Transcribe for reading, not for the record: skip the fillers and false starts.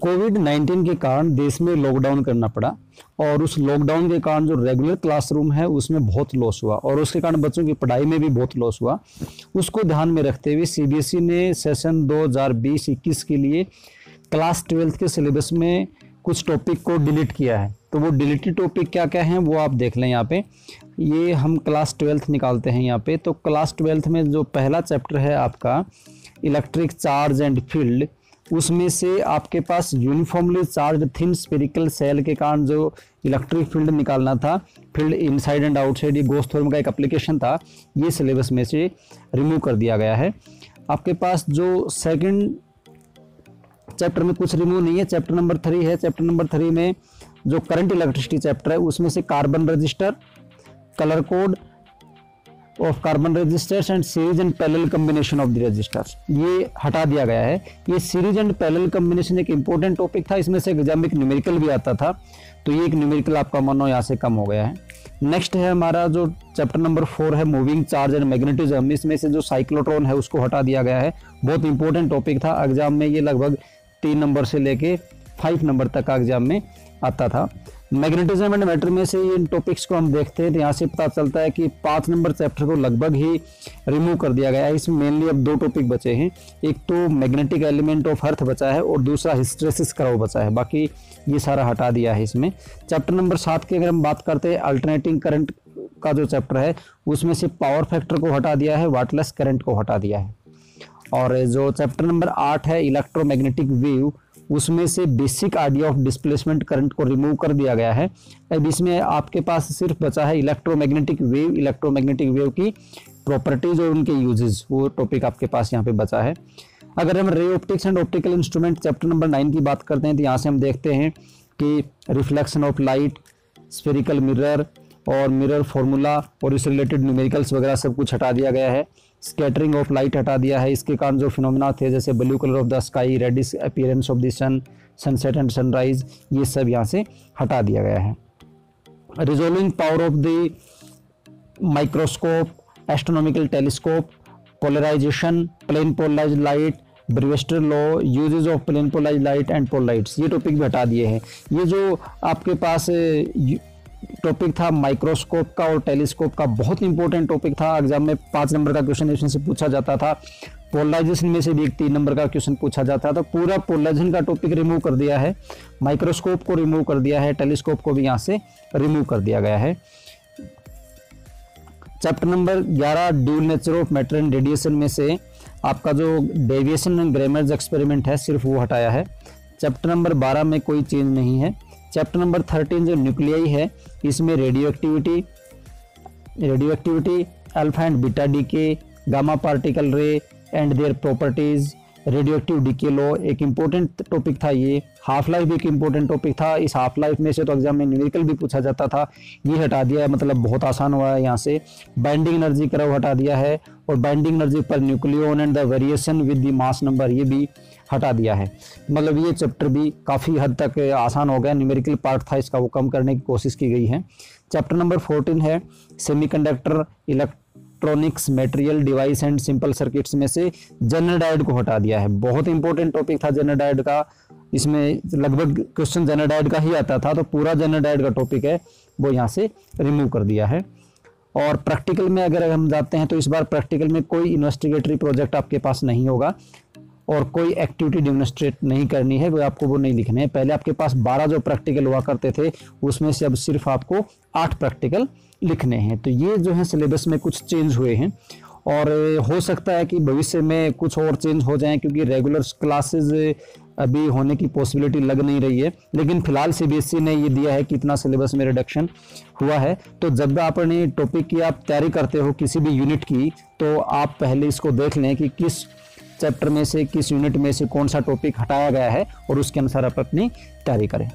कोविड-19 के कारण देश में लॉकडाउन करना पड़ा और उस लॉकडाउन के कारण जो रेगुलर क्लासरूम है उसमें बहुत लॉस हुआ और उसके कारण बच्चों की पढ़ाई में भी बहुत लॉस हुआ। उसको ध्यान में रखते हुए सीबीएसई ने सेशन 2020-21 के लिए क्लास 12th के सिलेबस में कुछ टॉपिक को डिलीट किया है। तो वो डिलीटेड टॉपिक क्या क्या हैं वो आप देख लें। यहाँ पे ये हम क्लास 12th निकालते हैं यहाँ पे। तो क्लास 12th में जो पहला चैप्टर है आपका इलेक्ट्रिक चार्ज एंड फील्ड, उसमें से आपके पास uniformly charge thin spherical shell के कारण जो इलेक्ट्रिक फील्ड निकालना था, फील्ड इनसाइड एंड आउटसाइड, ये गोस थ्योरम का एक एप्लीकेशन था, ये सिलेबस में से रिमूव कर दिया गया है। आपके पास जो सेकंड चैप्टर में कुछ रिमूव नहीं है, चैप्टर नंबर 3 है। चैप्टर नंबर 3 में जो करंट इलेक्ट्रिसिटी चैप्टर है उसमें से carbon register, colour code of carbon registers and series and parallel combination of the registers, ये हटा दिया गया है। ये सीरीज एंड पैरेलल कॉम्बिनेशन एक इंपॉर्टेंट टॉपिक था, इसमें से एग्जाम में एक न्यूमेरिकल भी आता था, तो ये एक न्यूमेरिकल आपका मानो यहाँ से कम हो गया है। नेक्स्ट है हमारा जो चैप्टर नंबर 4 है मूविंग चार्ज एंड मैग्नेटिज्म, इसमें से जो साइक्लोट्रॉन है उसको हटा दिया गया है। बहुत इंपॉर्टेंट टॉपिक था, एग्जाम में ये लगभग 3 नंबर से लेके 5 नंबर तक का एग्जाम में आता था। मैग्नेटिज्म एंड मैटर में से इन टॉपिक्स को हम देखते हैं तो यहाँ से पता चलता है कि 5 नंबर चैप्टर को लगभग ही रिमूव कर दिया गया है। इसमें मेनली अब 2 टॉपिक बचे हैं, एक तो मैग्नेटिक एलिमेंट ऑफ अर्थ बचा है और दूसरा हिस्टेरेसिस कर्व बचा है, बाकी ये सारा हटा दिया है इसमें। चैप्टर नंबर 7 की अगर हम बात करते हैं अल्टरनेटिंग करंट का जो चैप्टर है उसमें से पावर फैक्टर को हटा दिया है, वाटलेस करंट को हटा दिया है। और जो चैप्टर नंबर 8 है इलेक्ट्रोमैग्नेटिक वेव, उसमें से basic idea of displacement current को रिमूव कर दिया गया है। अब इसमें आपके पास सिर्फ बचा है इलेक्ट्रोमैग्नेटिक वेव की प्रॉपर्टीज और उनके यूजेस, वो टॉपिक आपके पास यहाँ पे बचा है। अगर हम ray optics and optical instrument chapter number 9 की बात करते हैं तो यहाँ से हम देखते हैं कि reflection of light, spherical mirror और मिरर फॉर्मूला और इससे रिलेटेड न्यूमेरिकल्स वगैरह सब कुछ हटा दिया गया है। स्कैटरिंग ऑफ लाइट हटा दिया है, इसके कारण जो फिनोमेना थे जैसे blue colour of the sky, reddish appearance of the sun, sunset and sunrise, ये सब यहाँ से हटा दिया गया है। Resolving power of the microscope, astronomical telescope, polarisation, plane polarised light, Brewster law, uses of plane polarised light and polaroids, ये topic भी हटा दिए हैं। ये जो आपके पास टॉपिक था माइक्रोस्कोप का और टेलीस्कोप का, बहुत इंपॉर्टेंट टॉपिक था, एग्जाम में 5 नंबर का क्वेश्चन इसमें से पूछा जाता था। पोलराइजेशन में से भी एक 3 नंबर का क्वेश्चन पूछा जाता था। पूरा पोलराइजेशन का टॉपिक रिमूव कर दिया है, माइक्रोस्कोप को रिमूव कर दिया है, टेलीस्कोप को भी यहाँ से रिमूव कर दिया गया है। Chapter number 11 dual nature of matter and radiation में से आपका जो डेविएशन एंड ग्रेमर्स एक्सपेरिमेंट है सिर्फ वो हटाया है। चैप्टर नंबर 12 में कोई चेंज नहीं है। चैप्टर नंबर 13 जो न्यूक्लियाई है इसमें radioactivity, alpha and beta decay, gamma particle ray and their properties, radioactive decay law एक इंपॉर्टेंट टॉपिक था। ये हाफ लाइफ भी एक इंपॉर्टेंट टॉपिक था, इस हाफ लाइफ में से तो एग्जाम में न्यूमेरिकल भी पूछा जाता था, ये हटा दिया है, मतलब बहुत आसान हुआ है यहाँ से। बाइंडिंग एनर्जी कर्व हटा दिया है और binding energy per nucleon and the variation with the mass number, ये भी हटा दिया है। मतलब ये चैप्टर भी काफ़ी हद तक आसान हो गया, न्यूमेरिकल पार्ट था इसका वो कम करने की कोशिश की गई है। चैप्टर नंबर 14 है semiconductor, electronics, material, device and simple circuits में से जनरल डायोड को हटा दिया है। बहुत इंपॉर्टेंट टॉपिक था जनरल डायोड का, इसमें लगभग क्वेश्चन जनरल डायोड का ही आता था, तो पूरा जनरल डायोड का टॉपिक है वो यहाँ से रिमूव कर दिया है। और प्रैक्टिकल में अगर हम जाते हैं तो इस बार प्रैक्टिकल में कोई इन्वेस्टिगेटरी प्रोजेक्ट आपके पास नहीं होगा और कोई एक्टिविटी डेमोन्स्ट्रेट नहीं करनी है, वो आपको वो नहीं लिखने हैं। पहले आपके पास 12 जो प्रैक्टिकल हुआ करते थे उसमें से अब सिर्फ आपको 8 प्रैक्टिकल लिखने हैं। तो ये जो है सिलेबस में कुछ चेंज हुए हैं और हो सकता है कि भविष्य में कुछ और चेंज हो जाएं क्योंकि रेगुलर क्लासेस अभी होने की पॉसिबिलिटी लग नहीं रही है। लेकिन फिलहाल सीबीएसई ने ये दिया है कि इतना सिलेबस में रिडक्शन हुआ है। तो जब आप अपने टॉपिक की आप तैयारी करते हो किसी भी यूनिट की, तो आप पहले इसको देख लें कि किस चैप्टर में से, किस यूनिट में से कौन सा टॉपिक हटाया गया है और उसके अनुसार आप अपनी तैयारी करें।